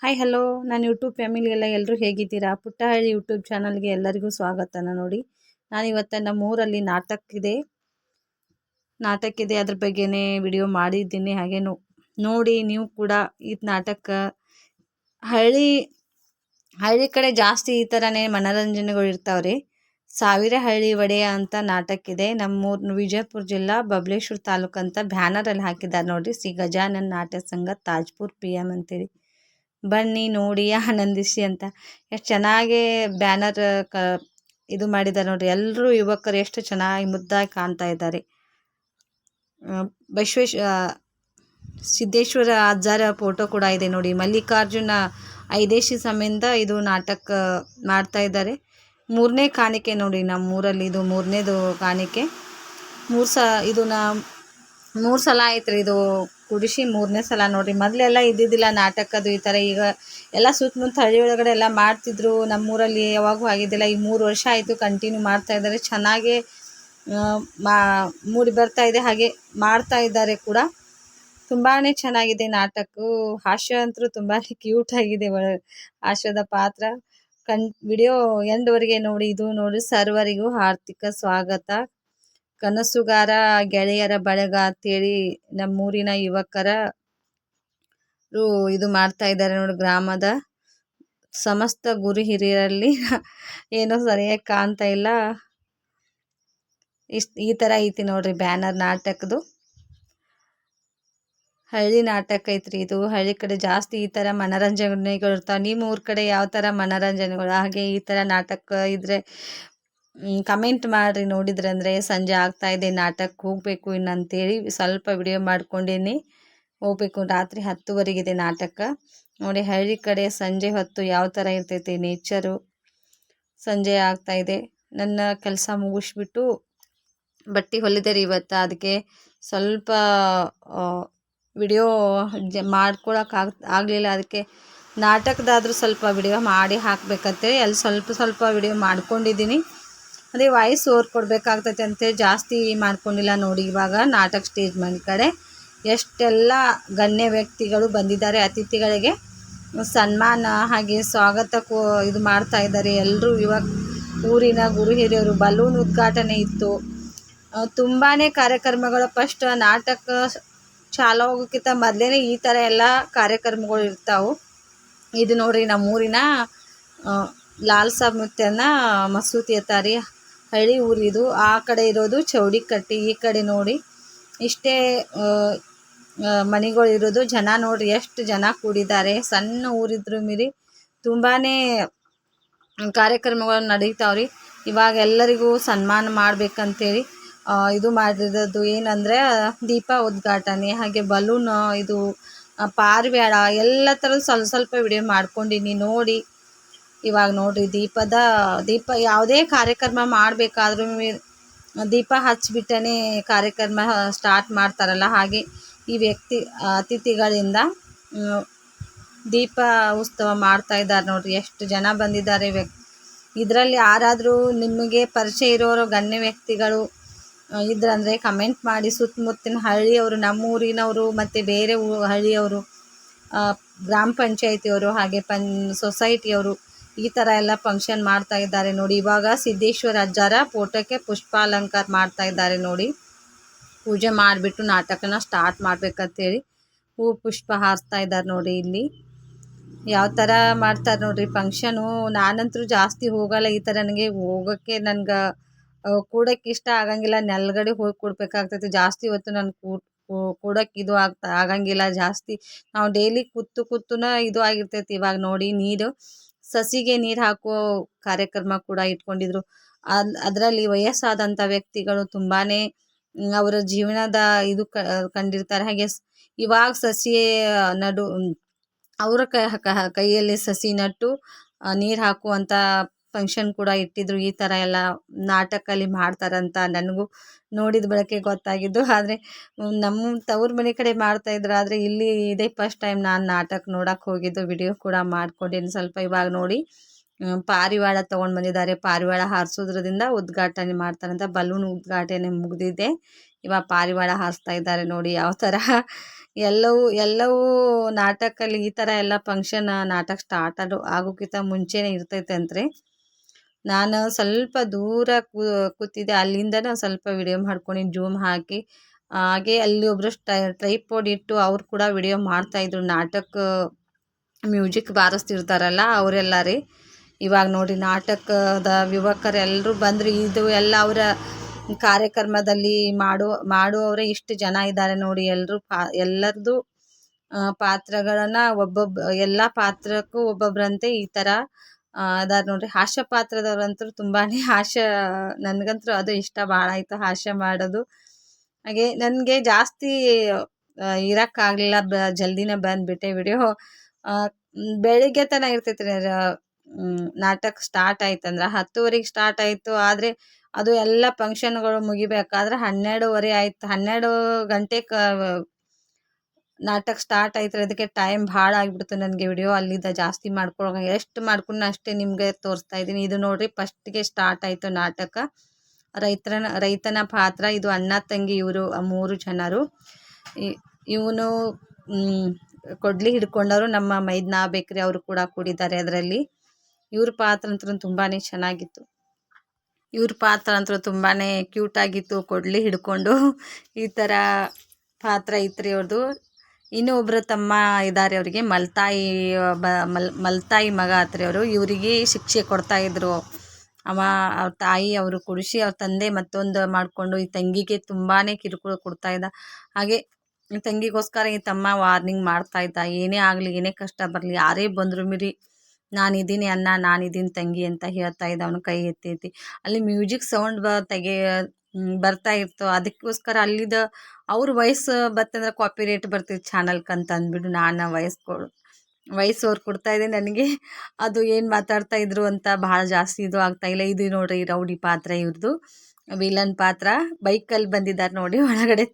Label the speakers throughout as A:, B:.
A: Hi hello ನಾನು YouTube ಫ್ಯಾಮಿಲಿಗೆಲ್ಲ ಎಲ್ಲರೂ ಹೇಗಿದ್ದೀರಾ? ಪುಟ್ಟಹಳ್ಳಿ ಯೂಟ್ಯೂಬ್ ಚಾನಲ್ಗೆ ಎಲ್ಲರಿಗೂ ಸ್ವಾಗತನ ನೋಡಿ. ನಾನಿವತ್ತು ನಮ್ಮೂರಲ್ಲಿ ನಾಟಕ ಇದೆ ಅದ್ರ ಬಗ್ಗೆನೇ ವಿಡಿಯೋ ಮಾಡಿದ್ದೀನಿ. ಹಾಗೆ ನೋಡಿ ನೀವು ಕೂಡ ಈ ನಾಟಕ ಹಳ್ಳಿ ಹಳ್ಳಿ ಕಡೆ ಜಾಸ್ತಿ ಈ ಥರನೇ ಮನೋರಂಜನೆಗಳು ಇರ್ತಾವ್ರಿ. ಸಾವಿರ ಹಳ್ಳಿ ಒಡೆಯ ಅಂತ ನಾಟಕ ಇದೆ. ನಮ್ಮೂರು ವಿಜಯಪುರ ಜಿಲ್ಲಾ ಬಬಲೇಶ್ವರ ತಾಲೂಕು ಅಂತ ಬ್ಯಾನರಲ್ಲಿ ಹಾಕಿದ್ದಾರೆ ನೋಡ್ರಿ. ಶ್ರೀ ಗಜಾನನ್ ನಾಟ್ಯ ಸಂಘ ತಾಜ್ಪುರ್ PM ಅಂತೇಳಿ. ಬನ್ನಿ ನೋಡಿ ಆನಂದಿಸಿ ಅಂತ ಎಷ್ಟು ಚೆನ್ನಾಗಿ ಬ್ಯಾನರ್ ಇದು ಮಾಡಿದ್ದಾರೆ ನೋಡ್ರಿ. ಎಲ್ಲರೂ ಯುವಕರು ಎಷ್ಟು ಚೆನ್ನಾಗಿ ಮುದ್ದಾಗಿ ಕಾಣ್ತಾ ಇದ್ದಾರೆ. ಸಿದ್ದೇಶ್ವರ ಅಜ್ಜಾರ ಫೋಟೋ ಕೂಡ ಇದೆ ನೋಡಿ. ಮಲ್ಲಿಕಾರ್ಜುನ ಐದೇಶಿ ಸಮೇತ ಇದು ನಾಟಕ ಮಾಡ್ತಾ ಇದ್ದಾರೆ. 3ನೇ ಕಾಣಿಕೆ ನೋಡಿ ನಮ್ಮೂರಲ್ಲಿ. ಇದು 3ನೇದು ಕಾಣಿಕೆ. ಮೂರು ಸಲ ಆಯ್ತು ಇದು ಕುಡಿಸಿ 3ನೇ ಸಲ ನೋಡ್ರಿ. ಮೊದಲೆಲ್ಲ ಇದ್ದಿದ್ದಿಲ್ಲ ನಾಟಕದು ಈ ಥರ. ಈಗ ಎಲ್ಲ ಸುತ್ತಮುತ್ತ ಹಳ್ಳಿ ಒಳಗಡೆ ಎಲ್ಲ ಮಾಡ್ತಿದ್ರು. ನಮ್ಮೂರಲ್ಲಿ ಯಾವಾಗೂ ಆಗಿದ್ದಿಲ್ಲ. ಈ 3 ವರ್ಷ ಆಯಿತು ಕಂಟಿನ್ಯೂ ಮಾಡ್ತಾ ಇದ್ದಾರೆ. ಚೆನ್ನಾಗೇ ಮೂಡಿ ಬರ್ತಾ ಇದೆ. ಹಾಗೆ ಮಾಡ್ತಾ ಇದ್ದಾರೆ ಕೂಡ. ತುಂಬಾ ಚೆನ್ನಾಗಿದೆ ನಾಟಕ. ಹಾಸ್ಯ ಅಂತೂ ತುಂಬಾ ಕ್ಯೂಟ್ ಆಗಿದೆ. ಹಾಸ್ಯದ ಪಾತ್ರ. ವಿಡಿಯೋ ಎಂಡ್ವರೆಗೆ ನೋಡಿ. ಇದು ನೋಡಿ ಸರ್ವರಿಗೂ ಆರ್ಥಿಕ ಸ್ವಾಗತ. ಕನಸುಗಾರ ಗೆಳೆಯರ ಬಳಗ ಅಂತೇಳಿ ನಮ್ಮೂರಿನ ಯುವಕರು ಇದು ಮಾಡ್ತಾ ಇದ್ದಾರೆ ನೋಡಿ. ಗ್ರಾಮದ ಸಮಸ್ತ ಗುರು ಹಿರಿಯರಲ್ಲಿ ಏನೋ ಸರಿಯಾಗಿ ಕಾಣ್ತಾ ಇಲ್ಲ. ಈ ಥರ ಐತಿ ನೋಡ್ರಿ ಬ್ಯಾನರ್ ನಾಟಕದು. ಹಳ್ಳಿ ನಾಟಕ ಐತ್ರಿ ಇದು. ಹಳ್ಳಿ ಕಡೆ ಜಾಸ್ತಿ ಈ ಥರ ಮನೋರಂಜನೆಗಳು ಇರ್ತಾವೆ. ನಿಮ್ಮ ಊರ ಕಡೆ ಯಾವ ಥರ ಮನೋರಂಜನೆಗಳು, ಹಾಗೆ ಈ ಥರ ನಾಟಕ ಇದ್ರೆ ಕಮೆಂಟ್ ಮಾಡಿರಿ. ನೋಡಿದ್ರಂದರೆ ಸಂಜೆ ಆಗ್ತಾ ಇದೆ, ನಾಟಕಕ್ಕೆ ಹೋಗಬೇಕು ಇನ್ನಂತೇಳಿ ಸ್ವಲ್ಪ ವಿಡಿಯೋ ಮಾಡ್ಕೊಂಡೀನಿ. ಹೋಗ್ಬೇಕು. ರಾತ್ರಿ 10:30ಗಿದೆ ನಾಟಕ ನೋಡಿ. ಹಳ್ಳಿ ಕಡೆ ಸಂಜೆ ಹೊತ್ತು ಯಾವ ಥರ ಇರ್ತೈತಿ ನೇಚರು. ಸಂಜೆ ಆಗ್ತಾ ಇದೆ. ನನ್ನ ಕೆಲಸ ಮುಗಿಸ್ಬಿಟ್ಟು ಬಟ್ಟೆ ಹೊಲಿದೆ ರೀ ಇವತ್ತು. ಅದಕ್ಕೆ ಸ್ವಲ್ಪ ವಿಡಿಯೋ ಆಗಲಿಲ್ಲ. ಅದಕ್ಕೆ ನಾಟಕದಾದರೂ ಸ್ವಲ್ಪ ವಿಡಿಯೋ ಮಾಡಿ ಹಾಕಬೇಕಂತೇಳಿ ಅಲ್ಲಿ ಸ್ವಲ್ಪ ವಿಡಿಯೋ ಮಾಡ್ಕೊಂಡಿದ್ದೀನಿ. ಅದೇ ವಾಯ್ಸ್ ಓವರ್ ಕೊಡಬೇಕಾಗ್ತೈತೆ ಅಂತೇಳಿ ಜಾಸ್ತಿ ಮಾಡ್ಕೊಂಡಿಲ್ಲ ನೋಡಿ. ಇವಾಗ ನಾಟಕ ಸ್ಟೇಜ್ ಮನೆ ಕಡೆ ಎಷ್ಟೆಲ್ಲ ಗಣ್ಯ ವ್ಯಕ್ತಿಗಳು ಬಂದಿದ್ದಾರೆ. ಅತಿಥಿಗಳಿಗೆ ಸನ್ಮಾನ ಹಾಗೆ ಸ್ವಾಗತಕ್ಕೂ ಇದು ಮಾಡ್ತಾ ಇದ್ದಾರೆ ಎಲ್ಲರೂ. ಊರಿನ ಗುರು ಹಿರಿಯರು ಬಲೂನ್ ಉದ್ಘಾಟನೆ ಇತ್ತು. ತುಂಬಾ ಕಾರ್ಯಕ್ರಮಗಳು. ಫಸ್ಟ್ ನಾಟಕ ಚಾಲು ಹೋಗೋಕ್ಕಿಂತ ಮೊದಲೇ ಈ ಥರ ಎಲ್ಲ ಕಾರ್ಯಕ್ರಮಗಳು ಇರ್ತಾವೆ. ಇದು ನೋಡ್ರಿ ನಮ್ಮೂರಿನ ಲಾಲ್ ಸಾಬ್ ಮುತ್ಯನ ಮಸೂತಿ ಅತ್ತಾರಿ. ಹಳ್ಳಿ ಊರಿದು. ಆ ಕಡೆ ಇರೋದು ಚೌಡಿಕಟ್ಟಿ. ಈ ಕಡೆ ನೋಡಿ ಇಷ್ಟೇ ಮನೆಗಳು ಇರೋದು. ಜನ ನೋಡ್ರಿ ಎಷ್ಟು ಜನ ಕೂಡಿದ್ದಾರೆ. ಸಣ್ಣ ಊರಿದ್ರು ಮೀರಿ ತುಂಬಾ ಕಾರ್ಯಕ್ರಮಗಳು ನಡೀತಾವ್ರಿ. ಇವಾಗ ಎಲ್ಲರಿಗೂ ಸನ್ಮಾನ ಮಾಡ್ಬೇಕಂತೇಳಿ ಇದು ಮಾಡಿರೋದು ಏನಂದರೆ ದೀಪ ಉದ್ಘಾಟನೆ, ಹಾಗೆ ಬಲೂನ್, ಇದು ಪಾರಿವಾಳ ಎಲ್ಲ ಥರದ್ದು ಸ್ವಲ್ಪ ವಿಡಿಯೋ ಮಾಡ್ಕೊಂಡಿನಿ ನೋಡಿ. ಇವಾಗ ನೋಡ್ರಿ ದೀಪ ಯಾವುದೇ ಕಾರ್ಯಕ್ರಮ ಮಾಡಬೇಕಾದ್ರೂ ದೀಪ ಹಚ್ಚಿಬಿಟ್ಟೇ ಕಾರ್ಯಕ್ರಮ ಸ್ಟಾರ್ಟ್ ಮಾಡ್ತಾರಲ್ಲ, ಹಾಗೆ ಈ ಅತಿಥಿಗಳಿಂದ ದೀಪ ಉತ್ಸವ ಮಾಡ್ತಾ ಇದ್ದಾರೆ ನೋಡ್ರಿ. ಎಷ್ಟು ಜನ ಬಂದಿದ್ದಾರೆ. ಇದರಲ್ಲಿ ಯಾರಾದರೂ ನಿಮಗೆ ಪರಿಚಯ ಇರೋರು ಗಣ್ಯ ವ್ಯಕ್ತಿಗಳು ಇದ್ರಂದರೆ ಕಮೆಂಟ್ ಮಾಡಿ. ಸುತ್ತಮುತ್ತಿನ ಹಳ್ಳಿಯವರು, ನಮ್ಮೂರಿನವರು ಮತ್ತು ಬೇರೆ ಹಳ್ಳಿಯವರು, ಗ್ರಾಮ ಪಂಚಾಯತಿಯವರು, ಹಾಗೆ ಸೊಸೈಟಿಯವರು ಈ ಥರ ಎಲ್ಲ ಫಂಕ್ಷನ್ ಮಾಡ್ತಾ ಇದ್ದಾರೆ ನೋಡಿ. ಇವಾಗ ಸಿದ್ದೇಶ್ವರ ಅಜ್ಜಾರ ಫೋಟೋಕ್ಕೆ ಪುಷ್ಪಾಲಂಕಾರ ಮಾಡ್ತಾ ಇದ್ದಾರೆ ನೋಡಿ. ಪೂಜೆ ಮಾಡಿಬಿಟ್ಟು ನಾಟಕನ ಸ್ಟಾರ್ಟ್ ಮಾಡ್ಬೇಕಂತೇಳಿ ಹೂ ಪುಷ್ಪ ಹಾರಿಸ್ತಾ ಇದ್ದಾರೆ ನೋಡಿ. ಇಲ್ಲಿ ಯಾವ ಥರ ಮಾಡ್ತಾರೆ ನೋಡ್ರಿ ಫಂಕ್ಷನು. ನಾನಂತರೂ ಜಾಸ್ತಿ ಹೋಗಲ್ಲ ಈ ಥರ. ಹೋಗೋಕ್ಕೆ ನನ್ಗೆ ಕೂಡೋಕ್ಕೆ ಇಷ್ಟ ಆಗಂಗಿಲ್ಲ. ನೆಲಗಡೆ ಹೋಗಿ ಕೂಡ್ಬೇಕಾಗ್ತೈತಿ. ಜಾಸ್ತಿ ಹೊತ್ತು ನಾನು ಕೂಡೋಕ್ಕೆ ಇದು ಆಗಂಗಿಲ್ಲ ಜಾಸ್ತಿ. ನಾವು ಡೈಲಿ ಕೂತುನ ಇದು ಆಗಿರ್ತೈತಿ. ಇವಾಗ ನೋಡಿ ಸಸಿಗೆ ನೀರು ಹಾಕೋ ಕಾರ್ಯಕ್ರಮ ಕೂಡ ಇಟ್ಕೊಂಡಿದ್ರು. ಅದರಲ್ಲಿ ವಯಸ್ಸಾದಂಥ ವ್ಯಕ್ತಿಗಳು ತುಂಬಾ ಅವರ ಜೀವನದ ಇದು ಕಂಡಿರ್ತಾರೆ. ಹಾಗೆ ಇವಾಗ ಸಸಿ ಅವರ ಕೈಯಲ್ಲಿ ಸಸಿ ನಟ್ಟು ನೀರು ಹಾಕುವಂಥ ಫಂಕ್ಷನ್ ಕೂಡ ಇಟ್ಟಿದ್ರು. ಈ ಥರ ಎಲ್ಲ ನಾಟಕಲ್ಲಿ ಮಾಡ್ತಾರಂತ ನನಗೂ ನೋಡಿದ ಬಳಕೆ ಗೊತ್ತಾಗಿದ್ದು. ಆದರೆ ನಮ್ಮ ತವ್ರ ಮನೆ ಕಡೆ ಮಾಡ್ತಾಯಿದ್ರು. ಆದರೆ ಇಲ್ಲಿ ಇದೇ ಫಸ್ಟ್ ಟೈಮ್ ನಾನು ನಾಟಕ ನೋಡೋಕೆ ಹೋಗಿದ್ದು. ವಿಡಿಯೋ ಕೂಡ ಮಾಡ್ಕೊಂಡಿದ್ದೀನಿ ಸ್ವಲ್ಪ. ಇವಾಗ ನೋಡಿ ಪಾರಿವಾಳ ತೊಗೊಂಡು ಬಂದಿದ್ದಾರೆ. ಪಾರಿವಾಳ ಹಾರಿಸೋದ್ರಿಂದ ಉದ್ಘಾಟನೆ ಮಾಡ್ತಾರಂತ. ಬಲೂನ್ ಉದ್ಘಾಟನೆ ಮುಗಿದಿದೆ. ಇವಾಗ ಪಾರಿವಾಳ ಹಾರಿಸ್ತಾ ಇದ್ದಾರೆ ನೋಡಿ. ಯಾವ ಥರ ಎಲ್ಲವೂ ನಾಟಕಲ್ಲಿ ಈ ಥರ ಎಲ್ಲ ಫಂಕ್ಷನ್ ನಾಟಕ ಸ್ಟಾರ್ಟ್ ಆಗೋಕ್ಕಿಂತ ಮುಂಚೆನೇ ಇರ್ತೈತಂತ್ರಿ. ನಾನು ಸ್ವಲ್ಪ ದೂರ ಕೂತಿದ್ದೆ, ಅಲ್ಲಿಂದನೇ ಸ್ವಲ್ಪ ವಿಡಿಯೋ ಮಾಡ್ಕೊಂಡು ಜೂಮ್ ಹಾಕಿ, ಹಾಗೆ ಅಲ್ಲಿ ಒಬ್ಬರು ಟ್ರೈಪೋಡ್ ಇಟ್ಟು ಅವ್ರು ಕೂಡ ವಿಡಿಯೋ ಮಾಡ್ತಾಯಿದ್ರು. ನಾಟಕ ಮ್ಯೂಸಿಕ್ ಬಾರಿಸ್ತಿರ್ತಾರಲ್ಲ ಅವರೆಲ್ಲ ರೀ. ಇವಾಗ ನೋಡಿ ನಾಟಕದ ಯುವಕರೆಲ್ಲರೂ ಬಂದರು. ಇದು ಎಲ್ಲ ಅವರ ಕಾರ್ಯಕ್ರಮದಲ್ಲಿ ಮಾಡುವವರೇ ಇಷ್ಟು ಜನ ಇದ್ದಾರೆ ನೋಡಿ. ಎಲ್ಲರದು ಪಾತ್ರಗಳನ್ನು ಎಲ್ಲ ಪಾತ್ರಕ್ಕೂ ಒಬ್ಬೊಬ್ಬರಂತೆ ಈ ಥರ ಅದಾರ ನೋಡ್ರಿ. ಹಾಸ್ಯ ಪಾತ್ರದವ್ರಂತೂ ತುಂಬಾ ನನಗಂತೂ ಅದು ಇಷ್ಟ ಭಾಳ ಆಯಿತು, ಹಾಸ್ಯ ಮಾಡೋದು. ಹಾಗೆ ನನಗೆ ಜಾಸ್ತಿ ಇರೋಕ್ಕಾಗಲಿಲ್ಲ, ಜಲ್ದಿನೇ ಬಂದುಬಿಟ್ಟೆ. ವಿಡಿಯೋ ಬೆಳಿಗ್ಗೆ ತನಕ ಇರ್ತೈತೆ ರೀ ನಾಟಕ ಸ್ಟಾರ್ಟ್ ಆಯ್ತಂದ್ರೆ 10:00 ಸ್ಟಾರ್ಟ್ ಆಯಿತು. ಆದರೆ ಅದು ಎಲ್ಲ ಫಂಕ್ಷನ್ಗಳು ಮುಗಿಬೇಕಾದ್ರೆ 12:30 ಆಯ್ತು. 12 ಗಂಟೆಗೆ ನಾಟಕ ಸ್ಟಾರ್ಟ್ ಆಯ್ತು. ಅದಕ್ಕೆ ಟೈಮ್ ಭಾಳ ಆಗಿಬಿಡ್ತು ನನಗೆ. ವಿಡಿಯೋ ಅಲ್ಲಿದ್ದ ಜಾಸ್ತಿ ಎಷ್ಟು ಮಾಡ್ಕೊಂಡು ಅಷ್ಟೇ ನಿಮಗೆ ತೋರಿಸ್ತಾ ಇದ್ದೀನಿ. ಇದು ನೋಡಿರಿ, ಫಸ್ಟಿಗೆ ಸ್ಟಾರ್ಟ್ ಆಯಿತು ನಾಟಕ. ರೈತನ ಪಾತ್ರ. ಇದು ಅಣ್ಣ ತಂಗಿ, ಇವರು 3 ಜನರು. ಇವನು ಕೊಡ್ಲಿ ಹಿಡ್ಕೊಂಡವರು ನಮ್ಮ ಮೈದ್ನಾ ಬೇಕ್ರಿ ಅವರು ಕೂಡ ಕೂಡಿದ್ದಾರೆ ಅದರಲ್ಲಿ. ಇವ್ರ ಪಾತ್ರ ಅಂತೂ ತುಂಬಾ ಚೆನ್ನಾಗಿತ್ತು. ಇವ್ರ ಪಾತ್ರ ಅಂತೂ ತುಂಬಾ ಕ್ಯೂಟಾಗಿತ್ತು, ಕೊಡ್ಲಿ ಹಿಡ್ಕೊಂಡು ಈ ಥರ ಪಾತ್ರ ಇತ್ತು ಅವ್ರದ್ದು. ಇನ್ನೊಬ್ಬರು ತಮ್ಮ ಇದ್ದಾರೆ, ಅವರಿಗೆ ಮಲ್ತಾಯಿ ಮಗ ಆತ್ರಿ ಅವರು. ಇವರಿಗೆ ಶಿಕ್ಷೆ ಕೊಡ್ತಾಯಿದ್ರು. ಅವ್ರ ತಾಯಿ ಅವರು ಕುಡಿಸಿ, ಅವ್ರ ತಂದೆ ಮತ್ತೊಂದು ಮಾಡಿಕೊಂಡು ಈ ತಂಗಿಗೆ ತುಂಬಾ ಕಿರುಕುಳ ಕೊಡ್ತಾಯಿದ್ದ. ಹಾಗೆ ಈ ತಂಗಿಗೋಸ್ಕರ ಈ ತಮ್ಮ ವಾರ್ನಿಂಗ್ ಮಾಡ್ತಾಯಿದ್ದ, ಏನೇ ಆಗಲಿ, ಏನೇ ಕಷ್ಟ ಬರಲಿ, ಯಾರೇ ಬಂದರೂ ಮೀರಿ ನಾನಿದ್ದೀನಿ ಅಣ್ಣ, ನಾನಿದ್ದೀನಿ ತಂಗಿ ಅಂತ ಹೇಳ್ತಾ ಇದ್ದ. ಅವನು ಕೈ ಎತ್ತಿ ಅಲ್ಲಿ ಮ್ಯೂಸಿಕ್ ಸೌಂಡ್ ಬರ್ತಾ ಇತ್ತು. ಅದಕ್ಕೋಸ್ಕರ ಅಲ್ಲಿದ್ದ ಅವ್ರ ವಯಸ್ಸು ಬರ್ತಂದ್ರೆ ಕಾಪಿ ರೇಟ್ ಬರ್ತಿತ್ತು ಚಾನಲ್ಗೆ ಅಂತ ಅಂದ್ಬಿಟ್ಟು ನಾನು ವಯಸ್ಸು ಅವ್ರು ಕೊಡ್ತಾಯಿದ್ದೆ. ನನಗೆ ಅದು ಏನು ಮಾತಾಡ್ತಾ ಇದ್ರು ಅಂತ ಭಾಳ ಜಾಸ್ತಿ ಇದು ಆಗ್ತಾಯಿಲ್ಲ. ಇದು ನೋಡ್ರಿ ರೌಡಿ ಪಾತ್ರ, ಇವ್ರದ್ದು ವಿಲನ್ ಪಾತ್ರ. ಬೈಕಲ್ಲಿ ಬಂದಿದ್ದಾರೆ ನೋಡಿ, ಒಳಗಡೆ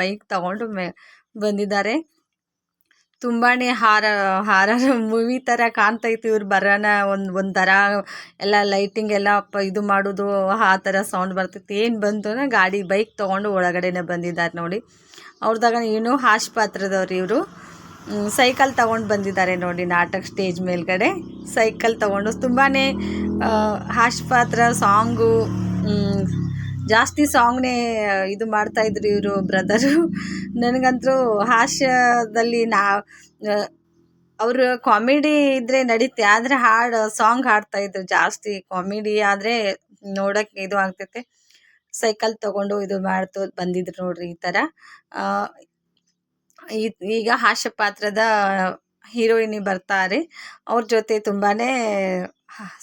A: ಬೈಕ್ ತಗೊಂಡು ಬಂದಿದ್ದಾರೆ. ತುಂಬಾ ಹಾರರ್ ಮೂವಿ ಥರ ಕಾಣ್ತೈತಿ. ಇವ್ರು ಬರೋಣ ಒಂಥರ ಎಲ್ಲ ಲೈಟಿಂಗ್ ಎಲ್ಲ ಇದು ಮಾಡೋದು, ಆ ಥರ ಸೌಂಡ್ ಬರ್ತೈತಿ. ಏನು ಬಂತು ಅಂದರೆ ಗಾಡಿ ಬೈಕ್ ತೊಗೊಂಡು ಒಳಗಡೆನೆ ಬಂದಿದ್ದಾರೆ ನೋಡಿ. ಅವ್ರದಾಗ ಏನೋ ಹಾಸ್ಯ ಪಾತ್ರದವ್ರು ಇವರು. ಸೈಕಲ್ ತೊಗೊಂಡು ಬಂದಿದ್ದಾರೆ ನೋಡಿ ನಾಟಕ ಸ್ಟೇಜ್ ಮೇಲ್ಗಡೆ. ಸೈಕಲ್ ತೊಗೊಂಡು ತುಂಬಾ ಹಾಸ್ಯ ಪಾತ್ರ. ಸಾಂಗು ಜಾಸ್ತಿ ಸಾಂಗ್ನೇ ಇದು ಮಾಡ್ತಾಯಿದ್ರು ಇವರು ಬ್ರದರು. ನನಗಂತೂ ಹಾಸ್ಯದಲ್ಲಿ ಅವರು ಕಾಮಿಡಿ ಇದ್ದರೆ ನಡೀತೆ, ಆದರೆ ಸಾಂಗ್ ಹಾಡ್ತಾಯಿದ್ರು ಜಾಸ್ತಿ. ಕಾಮಿಡಿ ಆದರೆ ನೋಡೋಕ್ಕೆ ಇದು ಆಗ್ತೈತೆ. ಸೈಕಲ್ ತೊಗೊಂಡು ಇದು ಬಂದಿದ್ರು ನೋಡ್ರಿ ಈ ಥರ. ಈಗ ಹಾಸ್ಯ ಪಾತ್ರದ ಹೀರೋಯಿನಿ ಬರ್ತಾರೆ. ಅವ್ರ ಜೊತೆ ತುಂಬಾ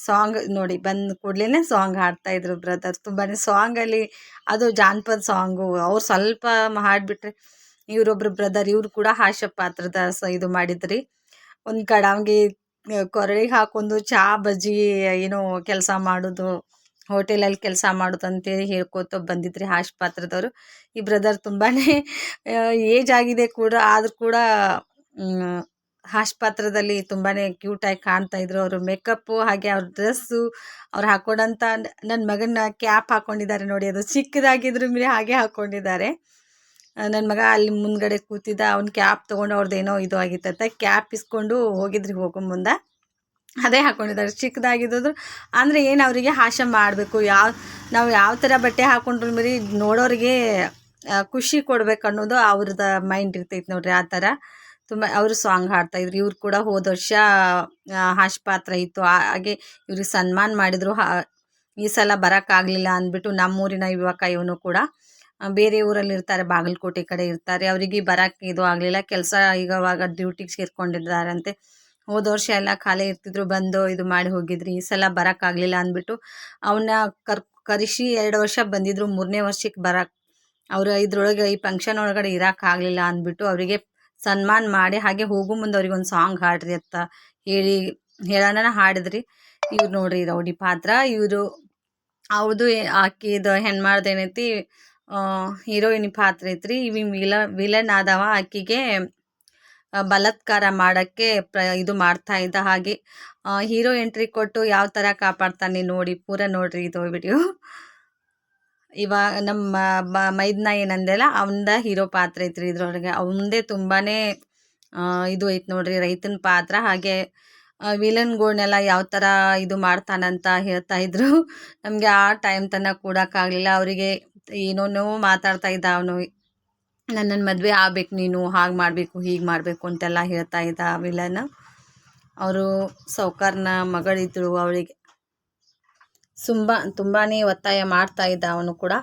A: ಸಾಂಗ್ ನೋಡಿ, ಬಂದ ಕೂಡಲೇ ಸಾಂಗ್ ಹಾಡ್ತಾಯಿದ್ರು ಬ್ರದರ್. ತುಂಬಾ ಸಾಂಗಲ್ಲಿ ಅದು ಜಾನಪದ ಸಾಂಗು. ಅವ್ರು ಸ್ವಲ್ಪ ಹಾಡಿಬಿಟ್ರೆ ಇವರೊಬ್ಬರು ಬ್ರದರ್, ಇವರು ಕೂಡ ಹಾಸ್ಯ ಪಾತ್ರದ ಇದು ಮಾಡಿದ್ರಿ. ಒಂದು ಕಡಾಂಗಿ ಕೊರಳಿಗೆ ಹಾಕೊಂಡು ಚಹಾ ಬಜ್ಜಿ ಏನೋ ಕೆಲಸ ಮಾಡೋದು, ಹೋಟೆಲಲ್ಲಿ ಕೆಲಸ ಮಾಡೋದು ಅಂತೇಳಿ ಹೇಳ್ಕೊತ ಬಂದಿದ್ರಿ ಹಾಸ್ಯ ಪಾತ್ರದವರು. ಈ ಬ್ರದರ್ ತುಂಬಾ ಏಜ್ ಆಗಿದೆ ಕೂಡ, ಆದರೂ ಕೂಡ ಹಾಸ್ಯ ಪಾತ್ರದಲ್ಲಿ ತುಂಬಾ ಕ್ಯೂಟಾಗಿ ಕಾಣ್ತಾಯಿದ್ರು. ಅವರು ಮೇಕಪ್ಪು, ಹಾಗೆ ಅವ್ರ ಡ್ರೆಸ್ಸು, ಅವ್ರು ಹಾಕೊಂಡಂಥ ನನ್ನ ಮಗನ ಕ್ಯಾಪ್ ಹಾಕ್ಕೊಂಡಿದ್ದಾರೆ ನೋಡಿ. ಅದು ಚಿಕ್ಕದಾಗಿದ್ರು ಮೇಲೆ ಹಾಗೆ ಹಾಕ್ಕೊಂಡಿದ್ದಾರೆ. ನನ್ನ ಮಗ ಅಲ್ಲಿ ಮುಂದ್ಗಡೆ ಕೂತಿದ್ದ, ಅವ್ನ ಕ್ಯಾಪ್ ತೊಗೊಂಡು ಅವ್ರದ್ದೇನೋ ಇದು ಆಗಿತ್ತಂತೆ, ಕ್ಯಾಪ್ ಇಸ್ಕೊಂಡು ಹೋಗೋ ಮುಂದೆ ಅದೇ ಹಾಕ್ಕೊಂಡಿದ್ದಾರೆ. ಚಿಕ್ಕದಾಗಿದ್ದು ಅಂದರೆ ಏನು, ಅವರಿಗೆ ಹಾಸ್ಯ ಮಾಡಬೇಕು, ನಾವು ಯಾವ ಥರ ಬಟ್ಟೆ ಹಾಕ್ಕೊಂಡ್ರು ಮರಿ ನೋಡೋರಿಗೆ ಖುಷಿ ಕೊಡ್ಬೇಕು ಅನ್ನೋದು ಅವ್ರದ್ದು ಮೈಂಡ್ ಇರ್ತೈತೆ ನೋಡ್ರಿ. ಆ ಥರ ಅವರು ಸಾಂಗ್ ಹಾಡ್ತಾಯಿದ್ರು. ಇವ್ರು ಕೂಡ ಹೋದ ವರ್ಷ ಹಾಸ್ಯ ಪಾತ್ರ ಇತ್ತು. ಹಾಗೆ ಇವ್ರಿಗೆ ಸನ್ಮಾನ ಮಾಡಿದರು. ಈ ಸಲ ಬರೋಕ್ಕಾಗಲಿಲ್ಲ ಅಂದ್ಬಿಟ್ಟು ನಮ್ಮೂರಿನ ಯುವಕ ಇವನು ಕೂಡ ಬೇರೆ ಊರಲ್ಲಿ ಇರ್ತಾರೆ, ಬಾಗಲಕೋಟೆ ಕಡೆ ಇರ್ತಾರೆ. ಅವರಿಗೆ ಬರೋಕ್ಕೆ ಇದು ಆಗಲಿಲ್ಲ, ಕೆಲಸ ಈಗವಾಗ ಡ್ಯೂಟಿಗೆ ಸೇರ್ಕೊಂಡಿದ್ದಾರಂತೆ. ಹೋದ ವರ್ಷ ಎಲ್ಲ ಖಾಲಿ ಇರ್ತಿದ್ರು, ಬಂದು ಇದು ಮಾಡಿ ಹೋಗಿದ್ರಿ. ಈ ಸಲ ಬರೋಕ್ಕಾಗಲಿಲ್ಲ ಅಂದ್ಬಿಟ್ಟು ಅವನ್ನ ಕರೆಸಿ 2 ವರ್ಷ ಬಂದಿದ್ರು. 3ನೇ ವರ್ಷಕ್ಕೆ ಅವರು ಇದ್ರೊಳಗೆ ಈ ಫಂಕ್ಷನ್ ಒಳಗಡೆ ಇರೋಕ್ಕಾಗಲಿಲ್ಲ ಅಂದ್ಬಿಟ್ಟು ಅವರಿಗೆ ಸನ್ಮಾನ ಮಾಡಿ, ಹಾಗೆ ಹೋಗೋ ಮುಂದೆ ಅವ್ರಿಗೆ ಒಂದು ಸಾಂಗ್ ಹಾಡ್ರಿ ಅಂತ ಹೇಳೋಣ ಹಾಡಿದ್ರಿ. ಇವ್ರು ನೋಡ್ರಿ ರೌಡಿ ಪಾತ್ರ. ಅವ್ರದ್ದು ಆಕಿದು ಹೆಣ್ಮಾಡ್ದೇನೈತಿ ಹೀರೋಯಿನ್ ಪಾತ್ರ ಐತ್ರಿ. ವಿಲನ್ ಆದವ ಆಕಿಗೆ ಬಲಾತ್ಕಾರ ಮಾಡೋಕ್ಕೆ ಇದು ಮಾಡ್ತಾ ಇದ್ದ. ಹಾಗೆ ಹೀರೋ ಎಂಟ್ರಿ ಕೊಟ್ಟು ಯಾವ ಥರ ಕಾಪಾಡ್ತಾನೆ ನೋಡಿ, ಪೂರ ನೋಡ್ರಿ ಇದು ವಿಡಿಯೋ. ಇವಾಗ ನಮ್ಮ ಮೈದ್ನ ಏನಂದೆಲ್ಲ ಅವಂದ ಹೀರೋ ಪಾತ್ರ ಐತ್ರಿ ಇದ್ರೊಳಗೆ. ಅವಂದೇ ತುಂಬಾ ಇದು ಐತೆ ನೋಡ್ರಿ ರೈತನ ಪಾತ್ರ. ಹಾಗೆ ವಿಲನ್ಗಳ್ನೆಲ್ಲ ಯಾವ ಥರ ಇದು ಮಾಡ್ತಾನಂತ ಹೇಳ್ತಾ ಇದ್ರು. ನಮಗೆ ಆ ಟೈಮ್ ತನಕ ಕೂಡೋಕ್ಕಾಗಲಿಲ್ಲ. ಅವರಿಗೆ ಏನೋ ಮಾತಾಡ್ತಾ ಇದ್ದ ಅವನು. ನನ್ನನ್ನು ಮದುವೆ ಆಗ್ಬೇಕು ನೀನು, ಹಾಗೆ ಮಾಡಬೇಕು ಹೀಗೆ ಮಾಡಬೇಕು ಅಂತೆಲ್ಲ ಹೇಳ್ತಾ ಇದ್ದ ವಿಲನ್. ಅವರು ಸಾವ್ಕಾರನ ಮಗಳಿದ್ರು, ಅವಳಿಗೆ ತುಂಬಾ ಒತ್ತಾಯ ಮಾಡ್ತಾ ಇದ್ದ ಅವನು ಕೂಡ.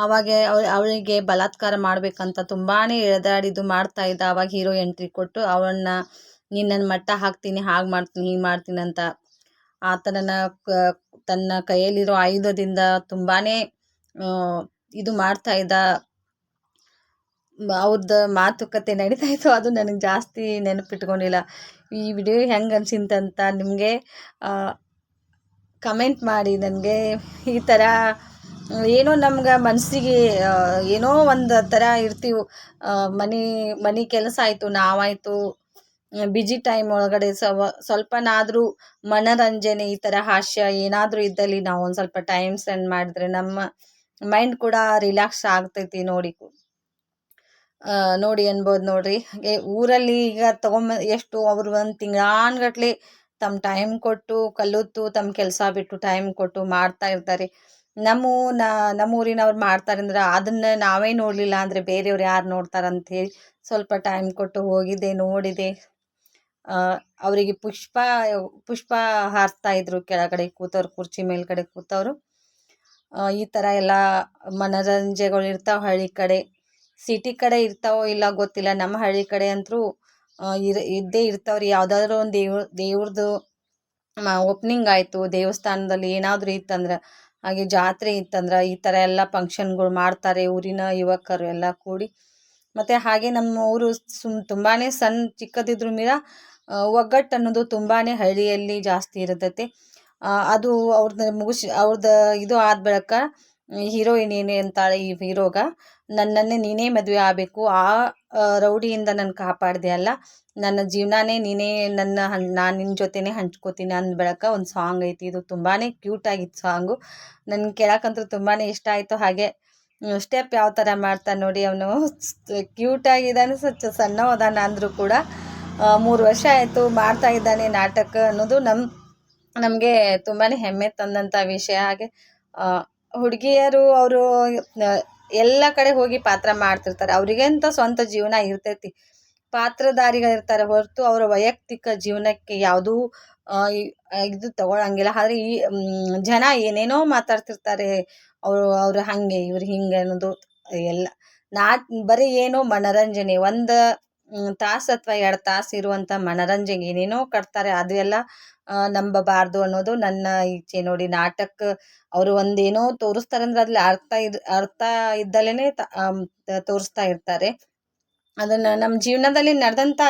A: ಆವಾಗ ಅವಳಿಗೆ ಬಲಾತ್ಕಾರ ಮಾಡಬೇಕಂತ ತುಂಬಾ ಎಳೆದಾಡಿದ್ದು ಮಾಡ್ತಾ ಇದ್ದ. ಆವಾಗ ಹೀರೋ ಎಂಟ್ರಿ ಕೊಟ್ಟು ಅವಳನ್ನ ನಿನ್ನನ್ನು ಮಟ್ಟ ಹಾಕ್ತೀನಿ, ಹಾಗೆ ಮಾಡ್ತೀನಿ ಹೀಗೆ ಮಾಡ್ತೀನಿ ಅಂತ ಆತನನ್ನ ತನ್ನ ಕೈಯಲ್ಲಿರೋ ಆಯುಧದಿಂದ ತುಂಬಾ ಇದು ಮಾಡ್ತಾ ಇದ್ದ. ಅವ್ರದ್ದು ಮಾತುಕತೆ ನಡೀತಾ ಇತ್ತು, ಅದು ನನಗೆ ಜಾಸ್ತಿ ನೆನಪಿಟ್ಕೊಂಡಿಲ್ಲ. ಈ ವಿಡಿಯೋ ಹೆಂಗೆ ಅನ್ಸಿಂತಂತ ನಿಮಗೆ ಕಮೆಂಟ್ ಮಾಡಿ. ನನಗೆ ಈ ಥರ ಏನೋ ನಮ್ಗೆ ಮನಸ್ಸಿಗೆ ಏನೋ ಒಂದು ಥರ ಇರ್ತೀವಿ. ಮನೆ ಕೆಲಸ ಆಯಿತು, ನಾವಾಯಿತು ಬಿಜಿ ಟೈಮ್ ಒಳಗಡೆ ಸ್ವಲ್ಪನಾದರೂ ಮನರಂಜನೆ, ಈ ಥರ ಹಾಸ್ಯ ಏನಾದರೂ ಇದ್ದಲ್ಲಿ ನಾವು ಒಂದು ಸ್ವಲ್ಪ ಟೈಮ್ ಸ್ಪೆಂಡ್ ಮಾಡಿದ್ರೆ ನಮ್ಮ ಮೈಂಡ್ ಕೂಡ ರಿಲ್ಯಾಕ್ಸ್ ಆಗ್ತೈತಿ. ನೋಡಿ ಅನ್ಬೋದು ನೋಡ್ರಿ. ಹಾಗೆ ಊರಲ್ಲಿ ಈಗ ಎಷ್ಟು ಅವರು ಒಂದು ತಿಂಗಳಾನ್ಗಟ್ಲೆ ತಮ್ಮ ಟೈಮ್ ಕೊಟ್ಟು ಕಲಿತು ತಮ್ಮ ಕೆಲಸ ಬಿಟ್ಟು ಟೈಮ್ ಕೊಟ್ಟು ಮಾಡ್ತಾ ಇರ್ತಾರೆ. ನಮ್ಮ ಊರಿನವ್ರು ಮಾಡ್ತಾರೆ ಅಂದ್ರೆ ಅದನ್ನು ನಾವೇ ನೋಡಲಿಲ್ಲ ಅಂದರೆ ಬೇರೆಯವ್ರು ಯಾರು ನೋಡ್ತಾರಂಥೇಳಿ ಸ್ವಲ್ಪ ಟೈಮ್ ಕೊಟ್ಟು ಹೋಗಿದ್ದೆ, ನೋಡಿದೆ. ಅವರಿಗೆ ಪುಷ್ಪ ಹಾರಿಸ್ತಾ ಇದ್ರು ಕೆಳಗಡೆ ಕೂತವ್ರು, ಕುರ್ಚಿ ಮೇಲ್ಗಡೆ ಕೂತವರು. ಈ ಥರ ಎಲ್ಲ ಮನರಂಜನೆಗಳು ಇರ್ತಾವೆ ಹಳ್ಳಿ ಕಡೆ. ಸಿಟಿ ಕಡೆ ಇರ್ತಾವೋ ಇಲ್ಲ ಗೊತ್ತಿಲ್ಲ. ನಮ್ಮ ಹಳ್ಳಿ ಕಡೆ ಅಂತೂ ಇದ್ದೇ ಇರ್ತಾವ್ರಿ. ಯಾವುದಾದ್ರೂ ಒಂದು ದೇವ್ರದ್ದು ಓಪ್ನಿಂಗ್ ಆಯಿತು, ದೇವಸ್ಥಾನದಲ್ಲಿ ಏನಾದರೂ ಇತ್ತಂದ್ರೆ, ಹಾಗೆ ಜಾತ್ರೆ ಇತ್ತಂದ್ರೆ ಈ ಥರ ಎಲ್ಲ ಫಂಕ್ಷನ್ಗಳು ಮಾಡ್ತಾರೆ ಊರಿನ ಯುವಕರು ಎಲ್ಲ ಕೂಡಿ. ಮತ್ತು ಹಾಗೆ ನಮ್ಮ ಊರು ತುಂಬಾ ಚಿಕ್ಕದಿದ್ರು ಒಗ್ಗಟ್ಟು ಅನ್ನೋದು ತುಂಬಾ ಹಳ್ಳಿಯಲ್ಲಿ ಜಾಸ್ತಿ ಇರ್ತೈತೆ. ಅದು ಅವ್ರದ್ದು ಇದು ಆದ ಬಳಿಕ ಹೀರೋಯಿನ್ ಏನೇ ಅಂತಾಳೆ ಈ ಹೀರೋಗ, ನನ್ನನ್ನೇ ನೀನೇ ಮದುವೆ ಆಗಬೇಕು, ಆ ರೌಡಿಯಿಂದ ನನ್ನ ಕಾಪಾಡಿದೆ ಅಲ್ಲ, ನನ್ನ ಜೀವನನೇ ನೀನೇ, ನಾನು ನಿನ್ನ ಜೊತೆನೇ ಹಂಚ್ಕೋತೀನಿ ಅಂದ ಬಳಿಕ ಒಂದು ಸಾಂಗ್ ಐತಿ. ಇದು ತುಂಬಾ ಕ್ಯೂಟಾಗಿತ್ತು ಸಾಂಗು. ನನಗೆ ಕೇಳಕ್ಕಂತೂ ತುಂಬಾ ಇಷ್ಟ ಆಯಿತು. ಹಾಗೆ ಸ್ಟೆಪ್ ಯಾವ ಥರ ಮಾಡ್ತಾನೆ ನೋಡಿ, ಅವನು ಕ್ಯೂಟಾಗಿದ್ದಾನೆ. ಸಣ್ಣವ ಅದಾನ ಅಂದರೂ ಕೂಡ 3 ವರ್ಷ ಆಯಿತು ಮಾಡ್ತಾ ಇದ್ದಾನೆ ನಾಟಕ ಅನ್ನೋದು ನಮಗೆ ತುಂಬಾ ಹೆಮ್ಮೆ ತಂದಂಥ ವಿಷಯ. ಹಾಗೆ ಹುಡುಗಿಯರು ಅವರು ಎಲ್ಲ ಕಡೆ ಹೋಗಿ ಪಾತ್ರ ಮಾಡ್ತಿರ್ತಾರೆ. ಅವ್ರಿಗಂತ ಸ್ವಂತ ಜೀವನ ಇರ್ತೈತಿ, ಪಾತ್ರಧಾರಿಗಳಿರ್ತಾರೆ ಹೊರತು ಅವರ ವೈಯಕ್ತಿಕ ಜೀವನಕ್ಕೆ ಯಾವುದೂ ಇದು ತಗೊಳಂಗಿಲ್ಲ. ಆದರೆ ಈ ಜನ ಏನೇನೋ ಮಾತಾಡ್ತಿರ್ತಾರೆ, ಅವರು ಹಾಗೆ ಇವ್ರು ಹಿಂಗೆ ಅನ್ನೋದು ಎಲ್ಲ ಬರೀ ಏನೋ ಮನರಂಜನೆ, 1 ತಾಸು ಅಥವಾ 2 ತಾಸು ಇರುವಂಥ ಮನರಂಜನೆ ಏನೇನೋ ಕಟ್ತಾರೆ. ಅದು ಎಲ್ಲ ನಂಬಬಾರ್ದು ಅನ್ನೋದು ನನ್ನ ಇಚ್ಛೆ ನೋಡಿ. ನಾಟಕ ಅವರು ಒಂದೇನೋ ತೋರಿಸ್ತಾರೆ ಅಂದ್ರೆ ಅದ್ರಲ್ಲಿ ಅರ್ಥ ಇದ್ದಲೇ ತೋರಿಸ್ತಾ ಇರ್ತಾರೆ. ಅದನ್ನು ನಮ್ಮ ಜೀವನದಲ್ಲಿ ನಡೆದಂಥ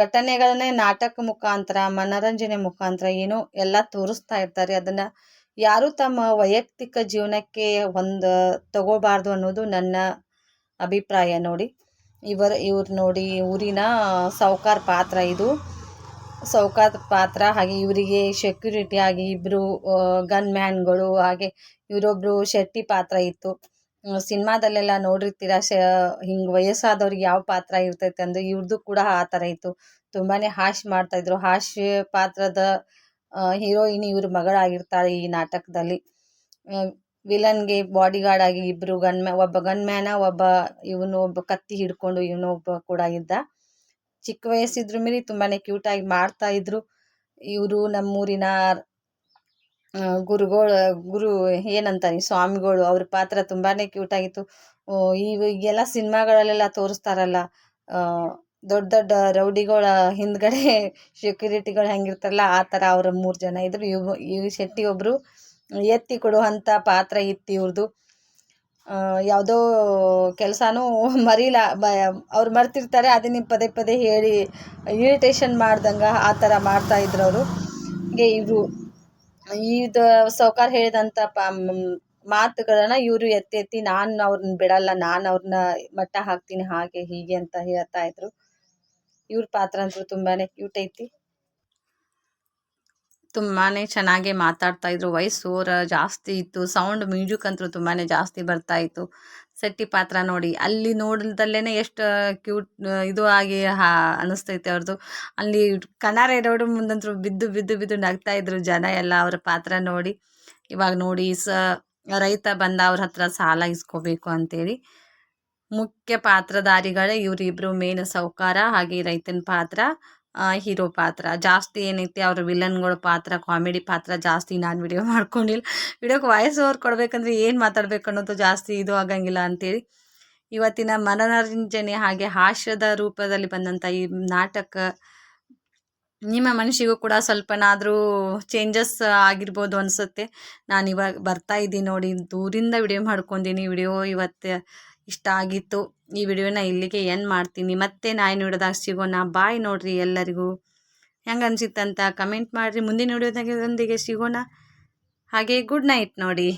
A: ಘಟನೆಗಳನ್ನೇ ನಾಟಕ ಮುಖಾಂತರ, ಮನರಂಜನೆ ಮುಖಾಂತರ ಏನೋ ಎಲ್ಲ ತೋರಿಸ್ತಾ ಇರ್ತಾರೆ. ಅದನ್ನು ಯಾರೂ ತಮ್ಮ ವೈಯಕ್ತಿಕ ಜೀವನಕ್ಕೆ ತಗೋಬಾರ್ದು ಅನ್ನೋದು ನನ್ನ ಅಭಿಪ್ರಾಯ ನೋಡಿ. ಇವ್ರು ನೋಡಿ ಊರಿನ ಸಾವ್ಕಾರ ಪಾತ್ರ ಇದು. ಸಾವ್ಕಾರ ಪಾತ್ರ. ಹಾಗೆ ಇವರಿಗೆ ಸೆಕ್ಯೂರಿಟಿ ಆಗಿ ಇಬ್ಬರು ಗನ್ ಮ್ಯಾನ್ಗಳು, ಹಾಗೆ ಇವರೊಬ್ಬರು ಶೆಟ್ಟಿ ಪಾತ್ರ ಇತ್ತು. ಸಿನಿಮಾದಲ್ಲೆಲ್ಲ ನೋಡಿರ್ತೀರ, ಹಿಂಗೆ ವಯಸ್ಸಾದವ್ರಿಗೆ ಯಾವ ಪಾತ್ರ ಇರ್ತೈತೆ ಅಂದರೆ ಇವ್ರದ್ದು ಕೂಡ ಆ ಥರ ಇತ್ತು. ತುಂಬಾ ಹಾಸ್ಯ ಮಾಡ್ತಾಯಿದ್ರು. ಹಾಸ್ಯ ಪಾತ್ರದ ಹೀರೋಯಿನ್ ಇವ್ರ ಮಗಳಾಗಿರ್ತಾಳೆ ಈ ನಾಟಕದಲ್ಲಿ. ವಿಲನ್ಗೆ ಬಾಡಿಗಾರ್ಡ್ ಆಗಿ ಇಬ್ಬರು ಒಬ್ಬ ಗನ್ ಮ್ಯಾನ, ಒಬ್ಬ ಕತ್ತಿ ಹಿಡ್ಕೊಂಡು ಒಬ್ಬ ಕೂಡ ಇದ್ದ. ಚಿಕ್ಕ ವಯಸ್ಸಿದ್ರು ತುಂಬಾ ಕ್ಯೂಟಾಗಿ ಮಾಡ್ತಾ ಇದ್ರು. ಇವರು ನಮ್ಮೂರಿನ ಗುರು ಏನಂತಾನೆ ಸ್ವಾಮಿಗಳು, ಅವ್ರ ಪಾತ್ರ ತುಂಬಾ ಕ್ಯೂಟಾಗಿತ್ತು. ಈಗೆಲ್ಲ ಸಿನಿಮಾಗಳಲ್ಲೆಲ್ಲ ತೋರಿಸ್ತಾರಲ್ಲ, ದೊಡ್ಡ ದೊಡ್ಡ ರೌಡಿಗಳ ಹಿಂದ್ಗಡೆ ಸೆಕ್ಯೂರಿಟಿಗಳು ಹೆಂಗಿರ್ತಾರಲ್ಲ ಆ ಥರ ಅವ್ರ 3 ಜನ ಇದ್ರು. ಇವ್ ಶೆಟ್ಟಿ ಒಬ್ಬರು ಎತ್ತಿ ಕೊಡುವಂಥ ಪಾತ್ರ ಇತ್ತು ಇವ್ರದ್ದು. ಯಾವುದೋ ಕೆಲಸನೂ ಅವ್ರು ಮರ್ತಿರ್ತಾರೆ, ಅದನ್ನ ಪದೇ ಪದೇ ಹೇಳಿ ಇರಿಟೇಷನ್ ಮಾಡ್ದಂಗೆ ಆ ಥರ ಮಾಡ್ತಾಯಿದ್ರು ಅವರು. ಹೀಗೆ ಇವರು ಇದು ಸಾವ್ಕಾರ ಹೇಳಿದಂಥ ಮಾತುಗಳನ್ನು ಇವರು ಎತ್ತಿ ನಾನು ಅವ್ರನ್ನ ಬಿಡಲ್ಲ, ನಾನು ಅವ್ರನ್ನ ಮಟ್ಟ ಹಾಕ್ತೀನಿ ಹಾಗೆ ಹೀಗೆ ಅಂತ ಹೇಳ್ತಾ ಇದ್ರು. ಇವ್ರ ಪಾತ್ರ ಅಂತೂ ತುಂಬಾ ಕ್ಯೂಟ್ ಐತಿ. ತುಂಬಾ ಚೆನ್ನಾಗಿ ಮಾತಾಡ್ತಾಯಿದ್ರು. ವಾಯ್ಸ್ ಓವರ್ ಜಾಸ್ತಿ ಇತ್ತು. ಸೌಂಡ್ ಮ್ಯೂಸಿಕ್ ಅಂತೂ ತುಂಬಾ ಜಾಸ್ತಿ ಬರ್ತಾಯಿತ್ತು. ಸೆಟ್ಟಿ ಪಾತ್ರ ನೋಡಿ ಅಲ್ಲಿ ನೋಡಿದಲ್ಲೇ ಎಷ್ಟು ಕ್ಯೂಟ್ ಇದು ಆಗಿ ಅನಿಸ್ತೈತೆ ಅವ್ರದ್ದು. ಅಲ್ಲಿ ಕನಾರೆ ರೋಡ್ ಮುಂದಂತೂ ಬಿದ್ದು ಬಿದ್ದು ಬಿದ್ದು ನಗ್ತಾಯಿದ್ರು ಜನ ಎಲ್ಲ ಅವರ ಪಾತ್ರ ನೋಡಿ. ಇವಾಗ ನೋಡಿ ರೈತ ಬಂದ ಅವ್ರ ಹತ್ರ ಸಾಲ ಇಸ್ಕೋಬೇಕು ಅಂತೇಳಿ ಮುಖ್ಯ ಪಾತ್ರಧಾರಿಗಳೇ ಇವರಿಬ್ರು, ಮೇನ್ ಸಾಹುಕಾರ ಹಾಗೆ ರೈತನ ಪಾತ್ರ, ಹೀರೋ ಪಾತ್ರ. ಜಾಸ್ತಿ ಏನೈತಿ ಅವ್ರ ವಿಲನ್ಗಳ ಪಾತ್ರ, ಕಾಮಿಡಿ ಪಾತ್ರ ಜಾಸ್ತಿ ನಾನು ವಿಡಿಯೋ ಮಾಡ್ಕೊಂಡಿಲ್ಲ. ವಿಡಿಯೋಕ್ಕೆ ವಾಯ್ಸ್ ಓವರ್ ಕೊಡಬೇಕಂದ್ರೆ ಏನು ಮಾತಾಡಬೇಕು ಅನ್ನೋದು ಜಾಸ್ತಿ ಇದು ಆಗಂಗಿಲ್ಲ ಅಂತೇಳಿ ಇವತ್ತಿನ ಮನೋರಂಜನೆ ಹಾಗೆ ಹಾಸ್ಯದ ರೂಪದಲ್ಲಿ ಬಂದಂಥ ಈ ನಾಟಕ ನಿಮ್ಮ ಮನಸ್ಸಿಗೂ ಕೂಡ ಸ್ವಲ್ಪನಾದರೂ ಚೇಂಜಸ್ ಆಗಿರ್ಬೋದು ಅನಿಸುತ್ತೆ. ನಾನು ಇವಾಗ ಬರ್ತಾ ಇದ್ದೀನಿ ನೋಡಿ, ದೂರಿಂದ ವಿಡಿಯೋ ಮಾಡ್ಕೊಂಡಿನಿ. ವಿಡಿಯೋ ಇವತ್ತು ಇಷ್ಟ ಆಗಿತ್ತು. ಈ ವಿಡಿಯೋನ ಇಲ್ಲಿಗೆ ಎಂಡ್ ಮಾಡ್ತೀನಿ. ಮತ್ತೆ ನಾನು ವಿಡಿಯೋದಾಗ ಸಿಗೋಣ. ಬಾಯ್ ನೋಡ್ರಿ ಎಲ್ಲರಿಗೂ. ಹೆಂಗೆ ಅನಿಸಿತ್ತಂತ ಕಮೆಂಟ್ ಮಾಡಿರಿ. ಮುಂದಿನ ವಿಡಿಯೋದಾಗೆ ಸಿಗೋಣ. ಹಾಗೆ ಗುಡ್ ನೈಟ್ ನೋಡಿ.